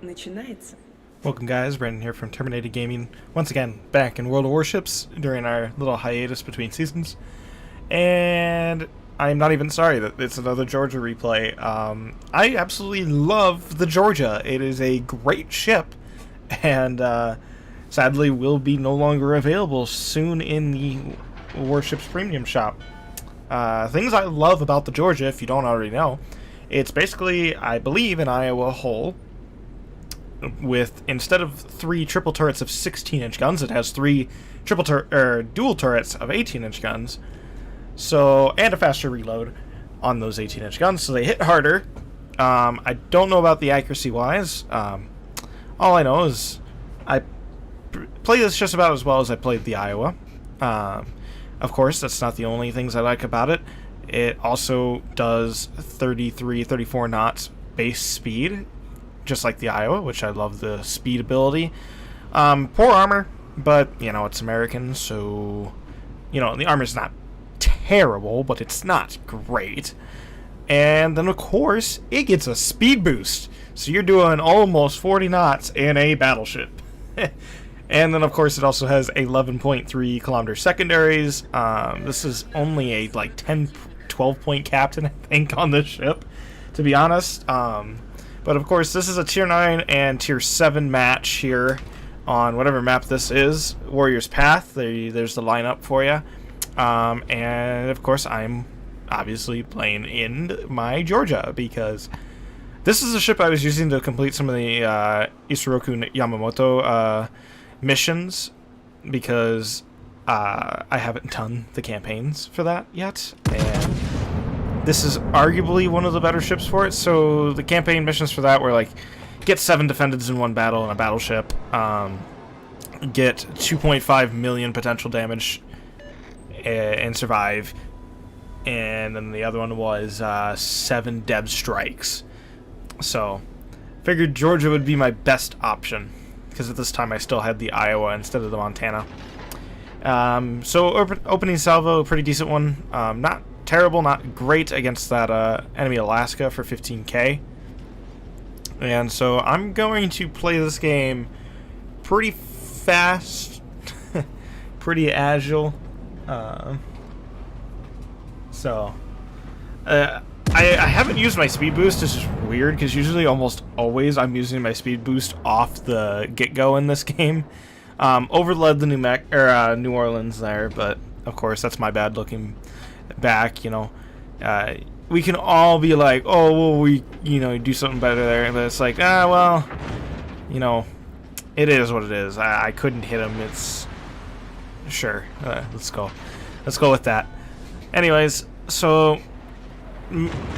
начинается. Welcome guys, Brandon here from Terminated Gaming, once again back in World of Warships during our little hiatus between seasons. And I'm not even sorry that it's another Georgia replay. I absolutely love the Georgia. It is a great ship, and sadly will be no longer available soon in the Warships Premium shop. Things I love about the Georgia, if you don't already know, it's basically, I believe, an Iowa hull with, instead of 3 triple turrets of 16-inch guns, it has 3 dual turrets of 18-inch guns. So, and a faster reload on those 18-inch guns, so they hit harder. I don't know about the accuracy-wise. All I know is I play this just about as well as I played the Iowa. Of course, that's not the only things I like about it. It also does 33, 34 knots base speed, just like the Iowa, which I love the speed ability. Poor armor, but, you know, it's American, so, you know, the armor's not terrible, but it's not great. And then, of course, it gets a speed boost, so you're doing almost 40 knots in a battleship. And then, of course, it also has 11.3 kilometer secondaries. This is only a, like, 10, 12-point captain, I think, on this ship, to be honest. But of course, this is a Tier 9 and Tier 7 match here on whatever map this is. Warrior's Path, there's the lineup for you. And of course, I'm obviously playing in my Georgia, because this is the ship I was using to complete some of the Isoroku Yamamoto missions, because I haven't done the campaigns for that yet, and this is arguably one of the better ships for it. So the campaign missions for that were like, get 7 defendeds in one battle in a battleship, get 2.5 million potential damage and survive, and then the other one was 7 Deb strikes. So figured Georgia would be my best option, because at this time I still had the Iowa instead of the Montana. So opening salvo, pretty decent one. Not terrible, not great against that enemy Alaska for 15k. And so I'm going to play this game pretty fast, pretty agile. I haven't used my speed boost. This is weird, because usually almost always I'm using my speed boost off the get-go in this game. Overled the New Orleans there, but of course that's my bad looking back. You know, we can all be like, oh, well, we, you know, do something better there, but it's like, well, you know, it is what it is. I couldn't hit him. It's sure. Let's go with that. Anyways, so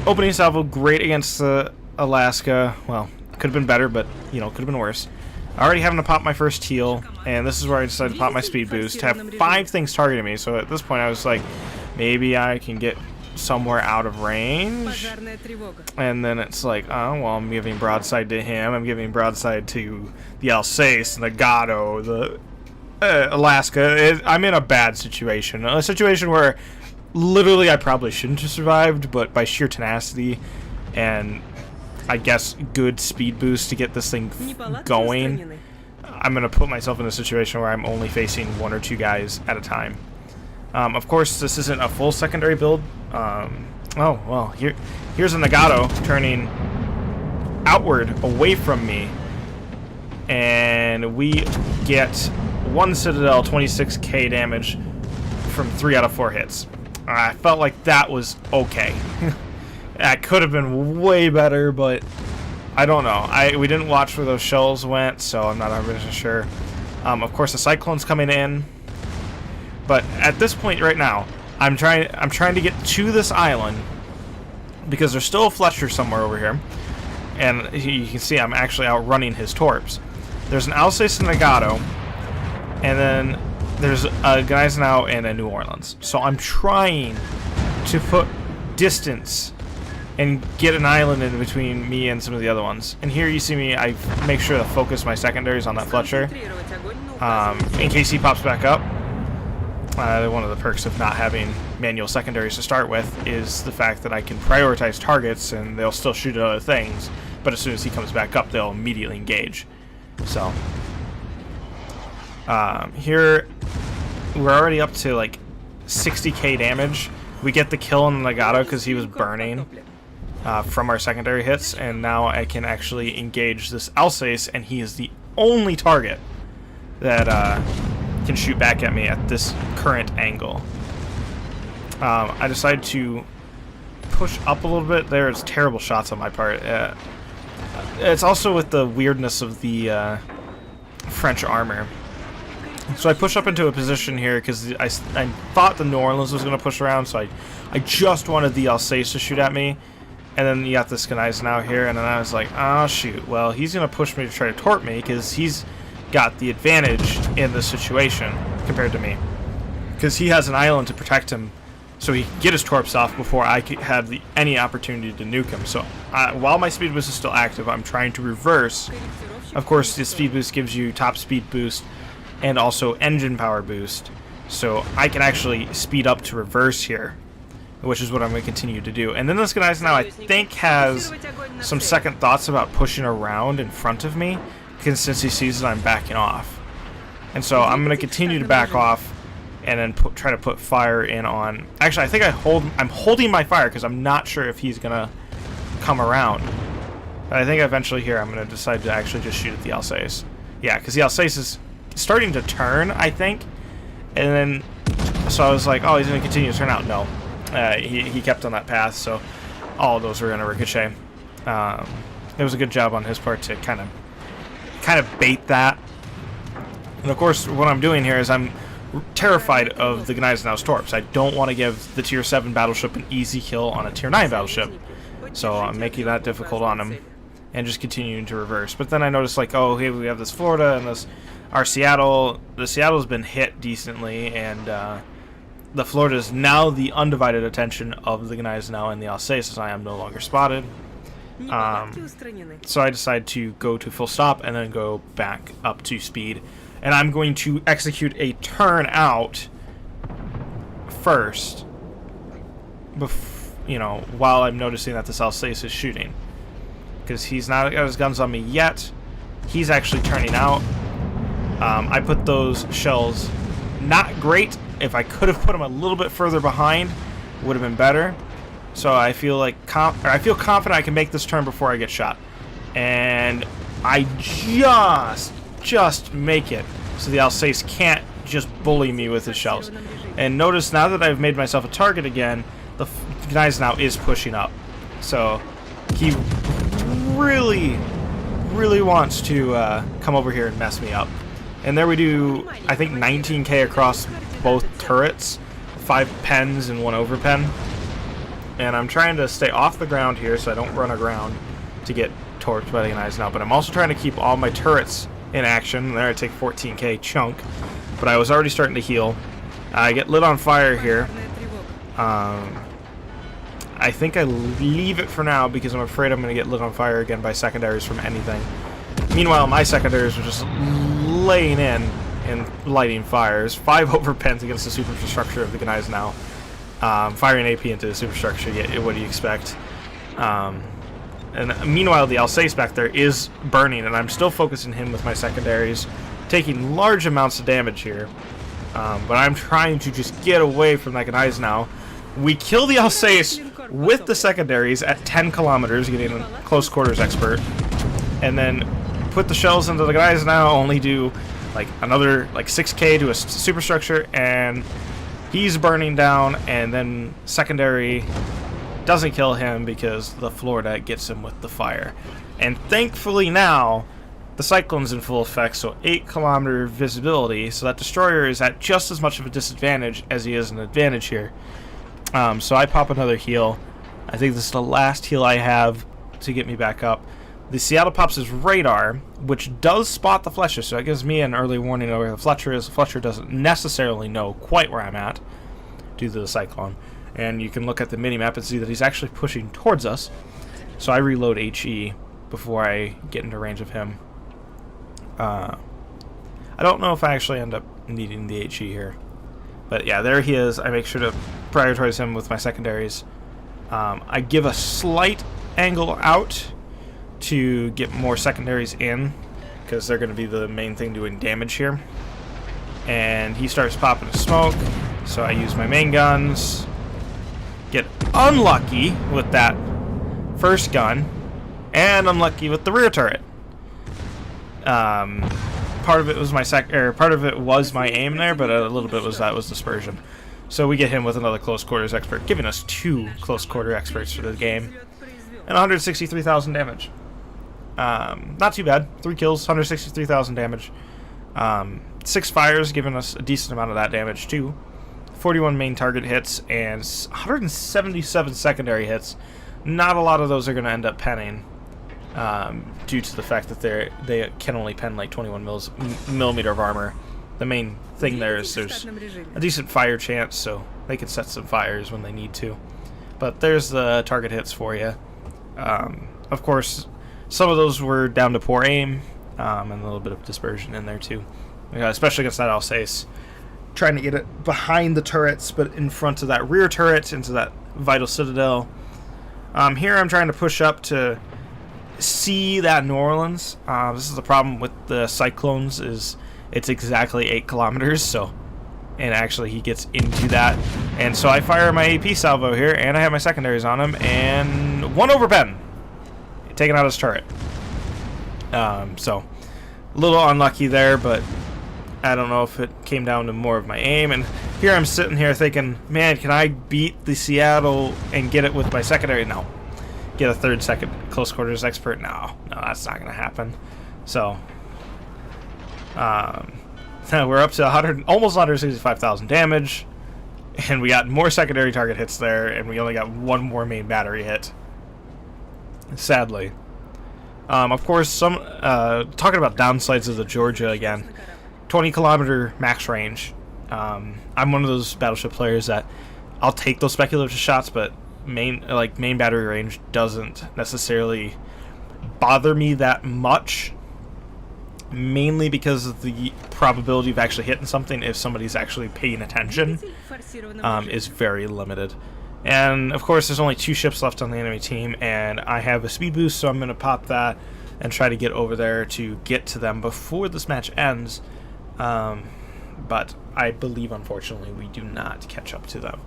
opening salvo great against the Alaska. Well, could have been better, but you know, could have been worse. Already having to pop my first heal, and this is where I decided to pop my speed boost, to have 5 things targeting me. So at this point I was like, maybe I can get somewhere out of range. And then it's like, oh, well, I'm giving broadside to him, I'm giving broadside to the Alsace, the Gato, the Alaska. I'm in a bad situation. A situation where literally I probably shouldn't have survived, but by sheer tenacity and I guess good speed boost to get this thing going, I'm going to put myself in a situation where I'm only facing 1 or 2 guys at a time. Of course, this isn't a full secondary build. Oh, well, here's a Nagato turning outward away from me, and we get 1 Citadel, 26k damage from 3 out of 4 hits. I felt like that was okay. That could have been way better, but I don't know. We didn't watch where those shells went, so I'm not 100% sure. Of course, the Cyclone's coming in, but at this point right now, I'm trying to get to this island, because there's still a Fletcher somewhere over here, and you can see I'm actually outrunning his torps. There's an Alsace and a Gato, and then there's a Gneisenau and a New Orleans. So I'm trying to put distance and get an island in between me and some of the other ones. And here you see me, I make sure to focus my secondaries on that Fletcher, in case he pops back up. One of the perks of not having manual secondaries to start with is the fact that I can prioritize targets and they'll still shoot at other things, but as soon as he comes back up, they'll immediately engage. So here we're already up to like 60k damage. We get the kill on the Nagato because he was burning from our secondary hits, and now I can actually engage this Alsace, and he is the only target that can shoot back at me at this current angle. I decided to push up a little bit there. It's terrible shots on my part. It's also with the weirdness of the French armor. So I push up into a position here because I thought the New Orleans was going to push around, so I just wanted the Alsace to shoot at me. And then you got this Gneisenau now here, and then I was like, oh shoot, well, he's going to push me to try to torp me because he's got the advantage in this situation compared to me. Because he has an island to protect him, so he can get his torps off before I had any opportunity to nuke him. So while my speed boost is still active, I'm trying to reverse. Of course, the speed boost gives you top speed boost and also engine power boost. So I can actually speed up to reverse here, which is what I'm going to continue to do. And then this guy now, I think, has some second thoughts about pushing around in front of me, since he sees that I'm backing off. And so I'm going to continue to back off and then try to put fire in on... Actually, I think I'm holding my fire because I'm not sure if he's going to come around. But I think eventually here I'm going to decide to actually just shoot at the Alsace. Yeah, because the Alsace is starting to turn, I think. And then, so I was like, oh, he's going to continue to turn out. No. He kept on that path, so all of those were going to ricochet. It was a good job on his part to kind of bait that. And of course, what I'm doing here is I'm terrified of the Gneisenau's torps. I don't want to give the tier 7 battleship an easy kill on a tier 9 battleship, so I'm making that difficult on him and just continuing to reverse. But then I noticed, like, oh, here we have this Florida and our Seattle. The Seattle's been hit decently, and the Florida is now the undivided attention of the Gneisenau and the Alsace, as I am no longer spotted. So I decide to go to full stop and then go back up to speed. And I'm going to execute a turn out first, while I'm noticing that this Alsace is shooting. Because he's not got his guns on me yet. He's actually turning out. I put those shells, not great. If I could have put them a little bit further behind, would have been better. So I feel like I feel confident I can make this turn before I get shot. And I just make it so the Alsace can't just bully me with his shells. And notice now that I've made myself a target again, the Gneisenau is pushing up. So he really wants to come over here and mess me up. And there we do, I think, 19k across both turrets, 5 pens and 1 overpen. And I'm trying to stay off the ground here so I don't run aground to get torched by the Gneisenau. But I'm also trying to keep all my turrets in action. There I take 14k chunk, but I was already starting to heal. I get lit on fire here. I think I leave it for now because I'm afraid I'm going to get lit on fire again by secondaries from anything. Meanwhile, my secondaries are just laying in and lighting fires. 5 overpens against the superstructure of the Gneisenau. Firing AP into the superstructure, what do you expect? And meanwhile, the Alsace back there is burning, and I'm still focusing him with my secondaries, taking large amounts of damage here. But I'm trying to just get away from that Gneisenau. We kill the Alsace with the secondaries at 10 kilometers, getting a close quarters expert, and then put the shells into the Gneisenau, only do like another like 6k to a superstructure, and he's burning down, and then secondary doesn't kill him because the Florida gets him with the fire. And thankfully now, the Cyclone's in full effect, so 8-kilometer visibility, so that destroyer is at just as much of a disadvantage as he is an advantage here. So I pop another heal. I think this is the last heal I have to get me back up. The Seattle pops his radar, which does spot the Fletcher, so it gives me an early warning of where the Fletcher is. The Fletcher doesn't necessarily know quite where I'm at due to the Cyclone. And you can look at the minimap and see that he's actually pushing towards us. So I reload HE before I get into range of him. I don't know if I actually end up needing the HE here. But yeah, there he is. I make sure to prioritize him with my secondaries. I give a slight angle out to get more secondaries in, because they're going to be the main thing doing damage here. And he starts popping smoke, so I use my main guns. Get unlucky with that first gun, and unlucky with the rear turret. Part of it was my aim there, but a little bit was dispersion. So we get him with another close quarters expert, giving us 2 close quarter experts for the game, and 163,000 damage. Not too bad. 3 kills, 163,000 damage. 6 fires, giving us a decent amount of that damage too. 41 main target hits and 177 secondary hits. Not a lot of those are going to end up penning, due to the fact that they can only pen like 21 millimeter of armor. The main thing there is there's a decent fire chance, so they can set some fires when they need to. But there's the target hits for you. Of course, some of those were down to poor aim, and a little bit of dispersion in there too, especially against that Alsace. Trying to get it behind the turrets, but in front of that rear turret, into that vital citadel. Here I'm trying to push up to see that New Orleans. This is the problem with the Cyclones, is it's exactly 8 kilometers, so, and actually he gets into that. And so I fire my AP salvo here, and I have my secondaries on him, and 1 over pen, taking out his turret. So, a little unlucky there, but I don't know if it came down to more of my aim. And here I'm sitting here thinking, man, can I beat the Seattle and get it with my secondary? No. Get a 3rd second close quarters expert? No, that's not going to happen. So, we're up to almost 165,000 damage, and we got more secondary target hits there, and we only got 1 more main battery hit, sadly. Of course, talking about downsides of the Georgia again. 20 kilometer max range. I'm one of those battleship players that I'll take those speculative shots, but main battery range doesn't necessarily bother me that much, mainly because of the probability of actually hitting something if somebody's actually paying attention is very limited. And of course there's only 2 ships left on the enemy team, and I have a speed boost, so I'm going to pop that and try to get over there to get to them before this match ends. But I believe, unfortunately, we do not catch up to them.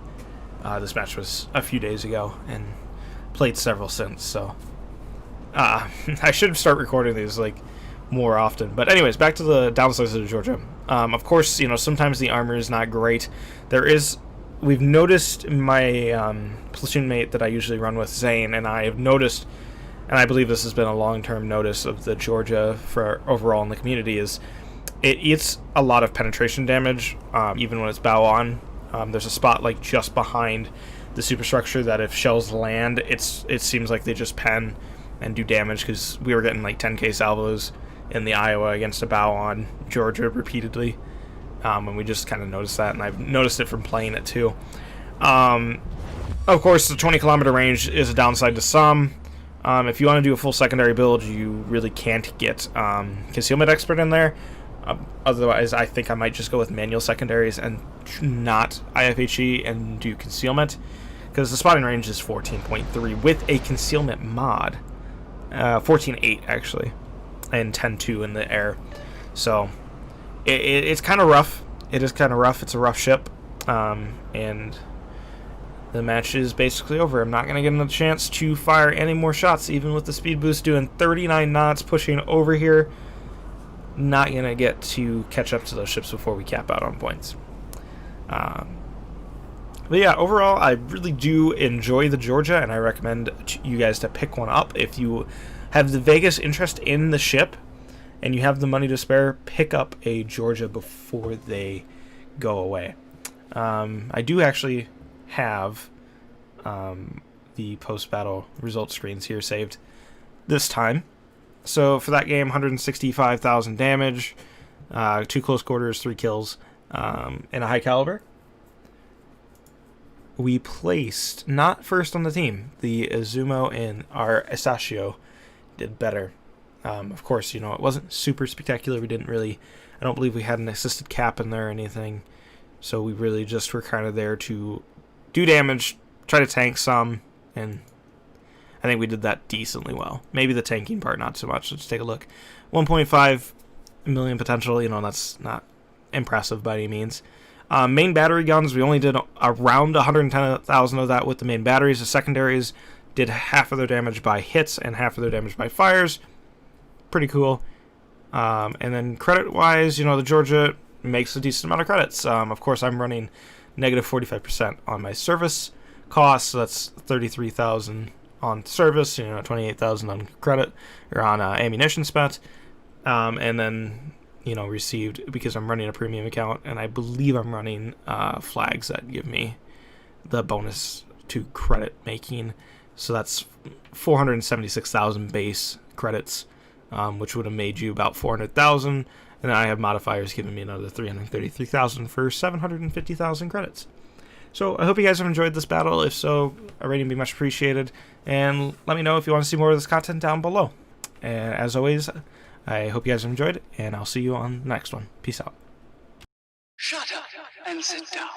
This match was a few days ago, and played several since, so I should start recording these more often. But anyways, back to the downsides of Georgia. Of course, sometimes the armor is not great. We've noticed my platoon mate that I usually run with, Zane, and I have noticed, and I believe this has been a long-term notice of the Georgia for overall in the community, is it eats a lot of penetration damage, even when it's bow on. There's a spot just behind the superstructure that if shells land, it seems like they just pen and do damage, because we were getting 10k salvos in the Iowa against a bow on Georgia repeatedly, and we just kind of noticed that, and I've noticed it from playing it too. Of course, the 20 kilometer range is a downside to some. If you want to do a full secondary build, you really can't get concealment expert in there. Otherwise, I think I might just go with manual secondaries and not IFHE and do concealment, because the spotting range is 14.3 with a concealment mod, 14.8 actually, and 10.2 in the air. So it's kind of rough. It is kind of rough. It's a rough ship, and the match is basically over. I'm not going to get another chance to fire any more shots, even with the speed boost doing 39 knots, pushing over here. Not going to get to catch up to those ships before we cap out on points. But yeah, overall, I really do enjoy the Georgia, and I recommend you guys to pick one up. If you have the vaguest interest in the ship and you have the money to spare, pick up a Georgia before they go away. I do actually have the post-battle result screens here saved this time. So for that game, 165,000 damage, 2 close quarters, 3 kills, and a high caliber. We placed not first on the team. The Izumo and our Esachio did better. Of course, it wasn't super spectacular. I don't believe we had an assisted cap in there or anything. So we really just were kind of there to do damage, try to tank some, and I think we did that decently well. Maybe the tanking part, not so much. Let's take a look. 1.5 million potential, that's not impressive by any means. Main battery guns, we only did around 110,000 of that with the main batteries. The secondaries did half of their damage by hits and half of their damage by fires. Pretty cool. And then credit-wise, the Georgia makes a decent amount of credits. Of course, I'm running negative 45% on my service costs, so that's 33,000 on service, 28,000 on credit, or on ammunition spent. And then, received, because I'm running a premium account, and I believe I'm running flags that give me the bonus to credit making. So that's 476,000 base credits, which would have made you about 400,000. And then I have modifiers giving me another 333,000 for 750,000 credits. So I hope you guys have enjoyed this battle. If so, a rating would be much appreciated. And let me know if you want to see more of this content down below. And as always, I hope you guys have enjoyed, and I'll see you on the next one. Peace out. Shut up and sit down.